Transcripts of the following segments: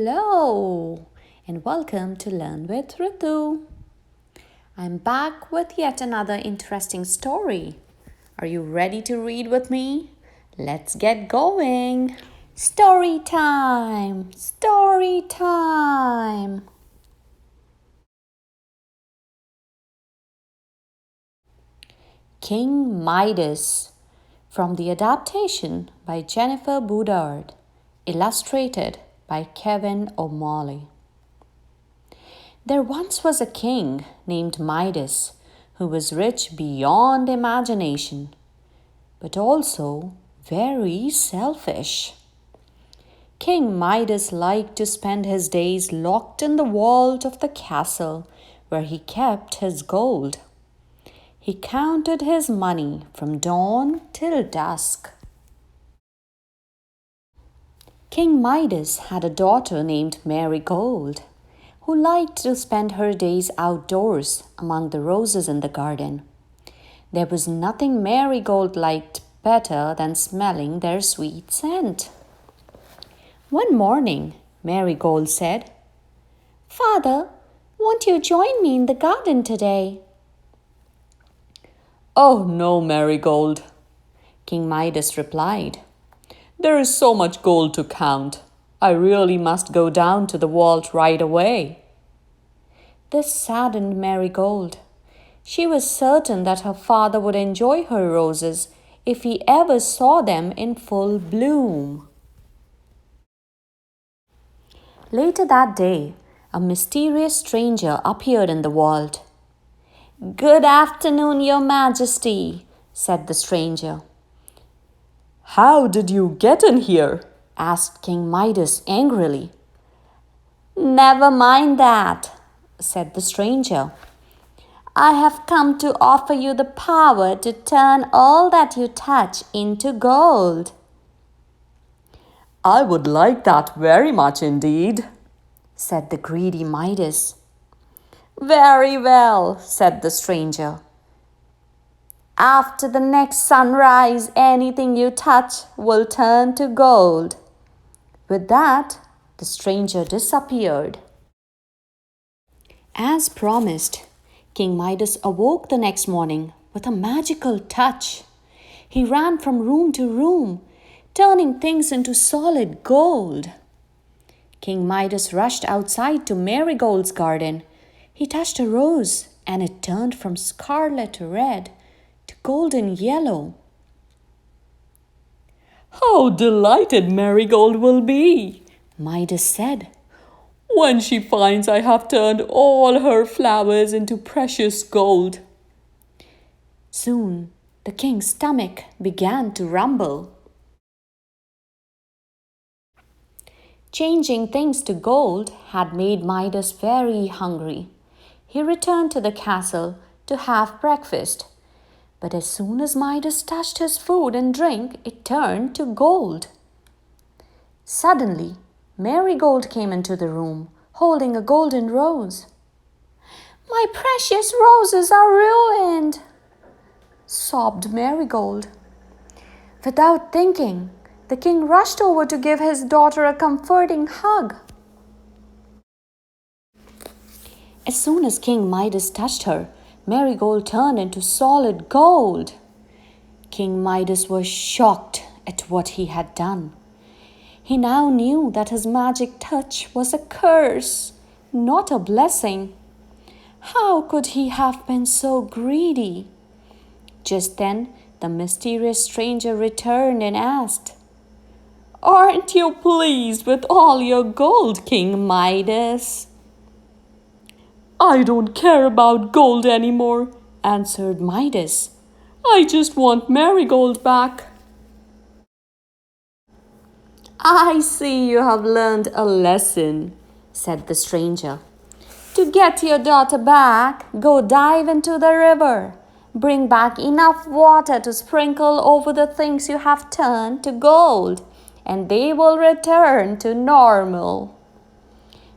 Hello and welcome to Learn with Ritu. I'm back with yet another interesting story. Are you ready to read with me? Let's get going. Story time! Story time! King Midas from the adaptation by Jennifer Boudard, illustrated by Kevin O'Malley. There once was a king named Midas who was rich beyond imagination, but also very selfish. King Midas liked to spend his days locked in the vault of the castle where he kept his gold. He counted his money from dawn till dusk. King Midas had a daughter named Marigold, who liked to spend her days outdoors among the roses in the garden. There was nothing Marigold liked better than smelling their sweet scent. One morning, Marigold said, "Father, won't you join me in the garden today?" "Oh, no, Marigold," King Midas replied. "There is so much gold to count. I really must go down to the vault right away." This saddened Marigold. She was certain that her father would enjoy her roses if he ever saw them in full bloom. Later that day, a mysterious stranger appeared in the vault. "Good afternoon, Your Majesty," said the stranger. "How did you get in here?" asked King Midas angrily. "Never mind that," said the stranger. "I have come to offer you the power to turn all that you touch into gold." "I would like that very much indeed," said the greedy Midas. "Very well," said the stranger. "After the next sunrise, anything you touch will turn to gold." With that, the stranger disappeared. As promised, King Midas awoke the next morning with a magical touch. He ran from room to room, turning things into solid gold. King Midas rushed outside to Marigold's garden. He touched a rose, and it turned from scarlet red to golden yellow. "How delighted Marigold will be," Midas said, "when she finds I have turned all her flowers into precious gold." Soon the king's stomach began to rumble. Changing things to gold had made Midas very hungry. He returned to the castle to have breakfast. But as soon as Midas touched his food and drink, it turned to gold. Suddenly, Marigold came into the room, holding a golden rose. "My precious roses are ruined," sobbed Marigold. Without thinking, the king rushed over to give his daughter a comforting hug. As soon as King Midas touched her, Marigold turned into solid gold. King Midas was shocked at what he had done. He now knew that his magic touch was a curse, not a blessing. How could he have been so greedy? Just then, the mysterious stranger returned and asked, "Aren't you pleased with all your gold, King Midas?" "I don't care about gold anymore," answered Midas. "I just want Marigold back." "I see you have learned a lesson," said the stranger. "To get your daughter back, go dive into the river. Bring back enough water to sprinkle over the things you have turned to gold, and they will return to normal."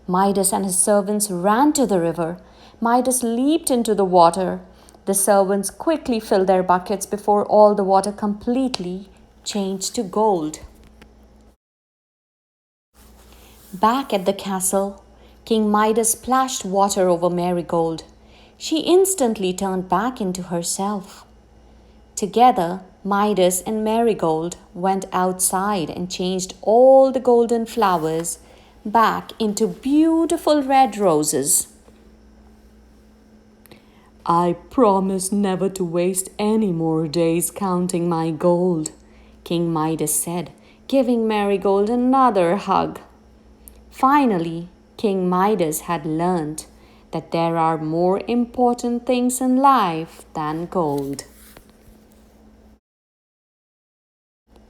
Midas and his servants ran to the river. Midas leaped into the water. The servants quickly filled their buckets before all the water completely changed to gold. Back at the castle, King Midas splashed water over Marigold. She instantly turned back into herself. Together, Midas and Marigold went outside and changed all the golden flowers back into beautiful red roses. I promise never to waste any more days counting my gold, King Midas said, giving Marigold another hug. Finally, King Midas had learned that there are more important things in life than gold.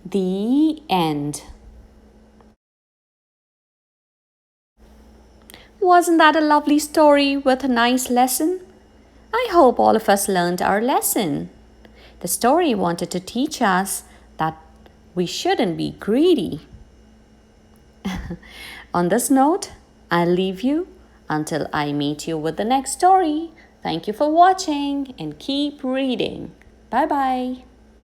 The end. Wasn't that a lovely story with a nice lesson? I hope all of us learned our lesson. The story wanted to teach us that we shouldn't be greedy. On this note, I'll leave you until I meet you with the next story. Thank you for watching and keep reading. Bye bye.